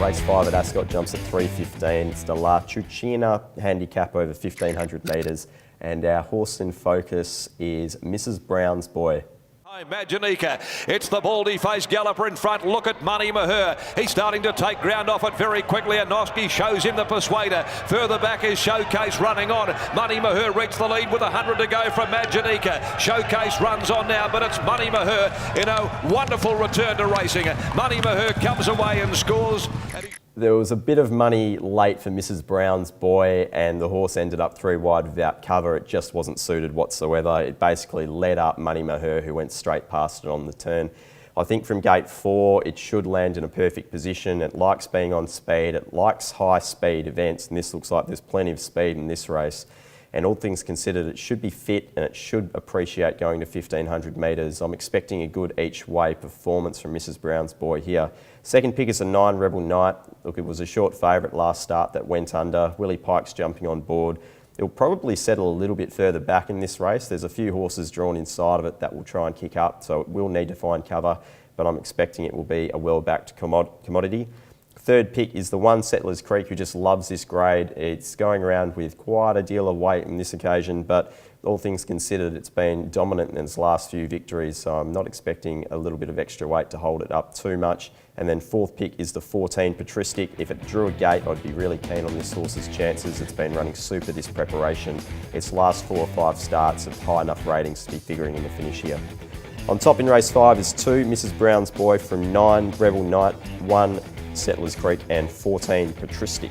Race 5 at Ascot jumps at 3:15. It's the La Chuchina handicap over 1,500 metres. And our horse in focus is Mrs. Brown's Boy. Imaginica, it's the baldy-faced galloper in front. Look at Money Maher. He's starting to take ground off it very quickly. Anoski shows him the persuader. Further back is Showcase running on. Money Maher reached the lead with 100 to go from Imaginica. Showcase runs on now, but it's Money Maher in a wonderful return to racing. Money Maher comes away and scores. There was a bit of money late for Mrs. Brown's Boy, and the horse ended up 3 wide without cover. It just wasn't suited whatsoever. It basically led up Money Maher, who went straight past it on the turn. I think from gate 4, it should land in a perfect position. It likes being on speed. It likes high speed events, and this looks like there's plenty of speed in this race. And all things considered, it should be fit and it should appreciate going to 1,500 metres. I'm expecting a good each way performance from Mrs. Brown's Boy here. Second pick is a 9 Rebel Knight. Look, it was a short favourite last start that went under. Willie Pike's jumping on board. It'll probably settle a little bit further back in this race. There's a few horses drawn inside of it that will try and kick up, so it will need to find cover, but I'm expecting it will be a well-backed commodity. Third pick is the 1 Settlers Creek, who just loves this grade. It's going around with quite a deal of weight on this occasion, but all things considered, it's been dominant in its last few victories, so I'm not expecting a little bit of extra weight to hold it up too much. And then fourth pick is the 14 Patristic. If it drew a gate, I'd be really keen on this horse's chances. It's been running super this preparation. Its last 4 or 5 starts have high enough ratings to be figuring in the finish here. On top in race 5 is 2 Mrs. Brown's Boy from 9 Rebel Knight, 1 Settlers Creek and 14 Patristic.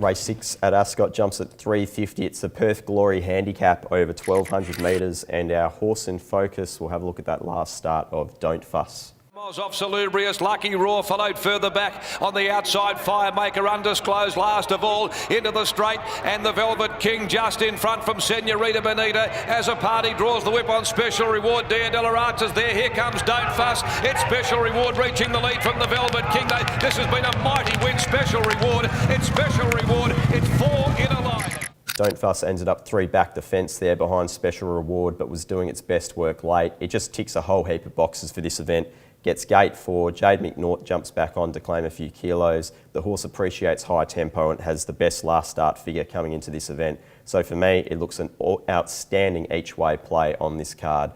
Race 6 at Ascot jumps at 3:50. It's the Perth Glory handicap over 1,200 metres, and our horse in focus, we'll have a look at that last start of Don't Fuss. Off Salubrious, Lucky Raw followed further back on the outside. Firemaker undisclosed last of all into the straight, and the Velvet King just in front from Senorita Bonita as a party draws the whip on Special Reward. Dia de la Rance is there. Here comes Don't Fuss. It's Special Reward reaching the lead from the Velvet King. This has been a mighty win. Special Reward. It's Special Reward. It's 4 in a line. Don't Fuss ended up 3 back the fence there behind Special Reward, but was doing its best work late. It just ticks a whole heap of boxes for this event. Gets gate 4, Jade McNaught jumps back on to claim a few kilos. The horse appreciates high tempo and has the best last start figure coming into this event. So for me, it looks an outstanding each way play on this card.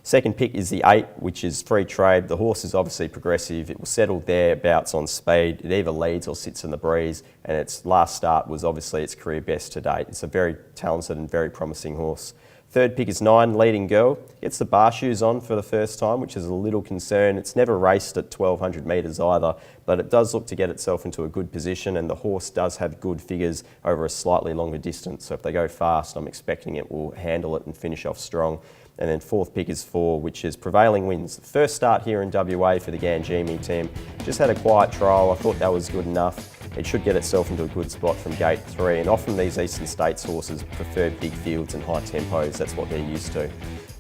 Second pick is the 8, which is Free Trade. The horse is obviously progressive. It will settle thereabouts on speed. It either leads or sits in the breeze, and its last start was obviously its career best to date. It's a very talented and very promising horse. Third pick is 9, Leading Girl. Gets the bar shoes on for the first time, which is a little concern. It's never raced at 1,200 metres either, but it does look to get itself into a good position, and the horse does have good figures over a slightly longer distance. So if they go fast, I'm expecting it will handle it and finish off strong. And then fourth pick is 4, which is Prevailing Winds. First start here in WA for the Ganjimi team. Just had a quiet trial. I thought that was good enough. It should get itself into a good spot from gate 3, and often these Eastern States horses prefer big fields and high tempos. That's what they're used to.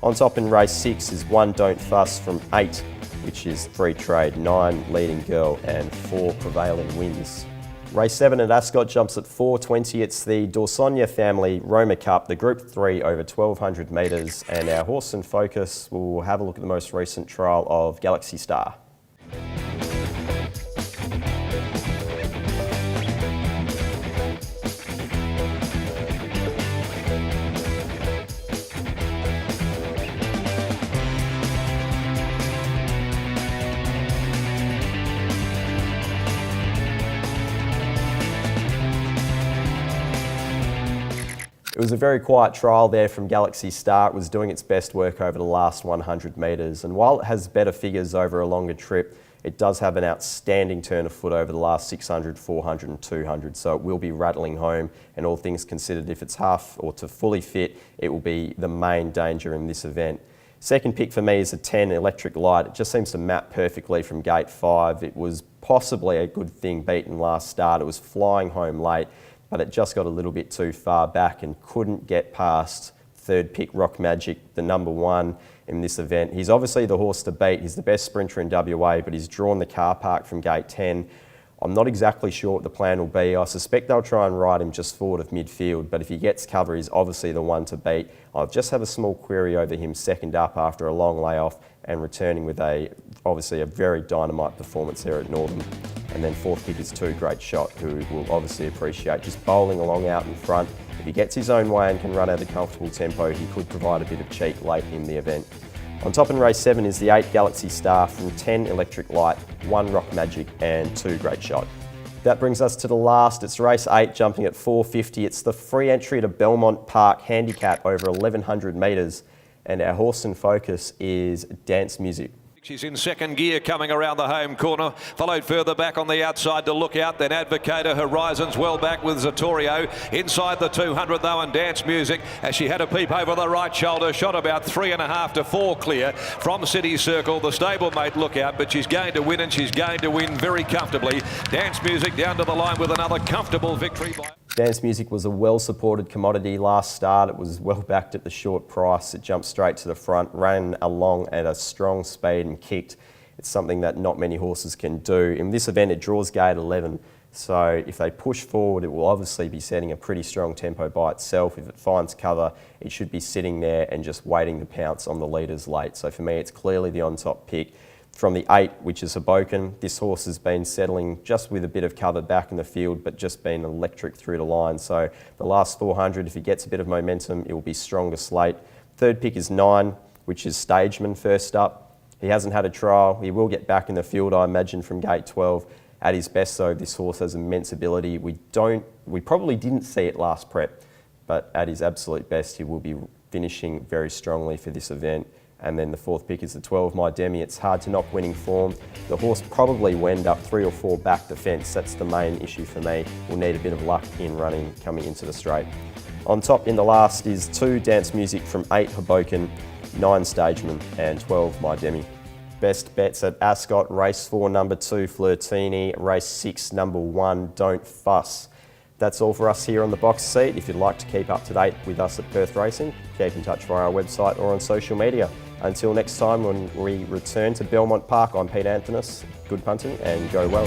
On top in race 6 is 1 Don't Fuss from 8, which is Free Trade, 9 Leading Girl and 4 Prevailing Winds. Race 7 at Ascot jumps at 4:20. It's the Dorsonia family Roma Cup, the Group 3 over 1,200 metres, and our horse in focus will have a look at the most recent trial of Galaxy Star. It was a very quiet trial there from Galaxy Star. It was doing its best work over the last 100 metres, and while it has better figures over a longer trip, it does have an outstanding turn of foot over the last 600, 400 and 200, so it will be rattling home, and all things considered, if it's half or to fully fit, it will be the main danger in this event. Second pick for me is a 10 Electric Light. It just seems to map perfectly from gate 5. It was possibly a good thing beaten last start. It was flying home late, but it just got a little bit too far back and couldn't get past third pick Rock Magic, the number 1 in this event. He's obviously the horse to beat. He's the best sprinter in WA, but he's drawn the car park from gate 10. I'm not exactly sure what the plan will be. I suspect they'll try and ride him just forward of midfield, but if he gets cover, he's obviously the one to beat. I just have a small query over him second up after a long layoff and returning with obviously a very dynamite performance there at Northern. And then fourth pick is Two Great Shot, who will obviously appreciate just bowling along out in front. If he gets his own way and can run at a comfortable tempo, he could provide a bit of cheek late in the event. On top in race 7 is the 8 Galaxy Star from 10 Electric Light, 1 Rock Magic and 2 Great Shot. That brings us to the last. It's race 8, jumping at 450. It's the free entry to Belmont Park handicap over 1,100 metres. And our horse in focus is Dance Music. She's in second gear coming around the home corner, followed further back on the outside to Look Out, then Advocator, Horizons well back with Zatorio. Inside the 200 though, and Dance Music as she had a peep over the right shoulder, shot about 3.5 to 4 clear from City Circle. The stablemate Look Out, but she's going to win, and she's going to win very comfortably. Dance Music down to the line with another comfortable victory. Dance Music was a well-supported commodity last start. It was well backed at the short price. It jumped straight to the front, ran along at a strong speed and kicked. It's something that not many horses can do. In this event, it draws gate 11. So if they push forward, it will obviously be setting a pretty strong tempo by itself. If it finds cover, it should be sitting there and just waiting to pounce on the leaders late. So for me, it's clearly the on-top pick. From the 8, which is Hoboken, this horse has been settling just with a bit of cover back in the field, but just been electric through the line. So the last 400, if he gets a bit of momentum, it will be strongest late. Third pick is 9, which is Stageman first up. He hasn't had a trial. He will get back in the field, I imagine, from gate 12. At his best, though, this horse has immense ability. We probably didn't see it last prep, but at his absolute best, he will be finishing very strongly for this event. And then the fourth pick is the 12, My Demi. It's hard to knock winning form. The horse probably will end up 3 or 4 back the fence. That's the main issue for me. We'll need a bit of luck in running coming into the straight. On top in the last is 2 Dance Music from 8 Hoboken, 9 Stageman and 12 My Demi. Best bets at Ascot, race 4, number 2 Flirtini, race 6, number 1 Don't Fuss. That's all for us here on the box seat. If you'd like to keep up to date with us at Perth Racing, keep in touch via our website or on social media. Until next time when we return to Belmont Park, I'm Pete Anthonus. Good punting and go well.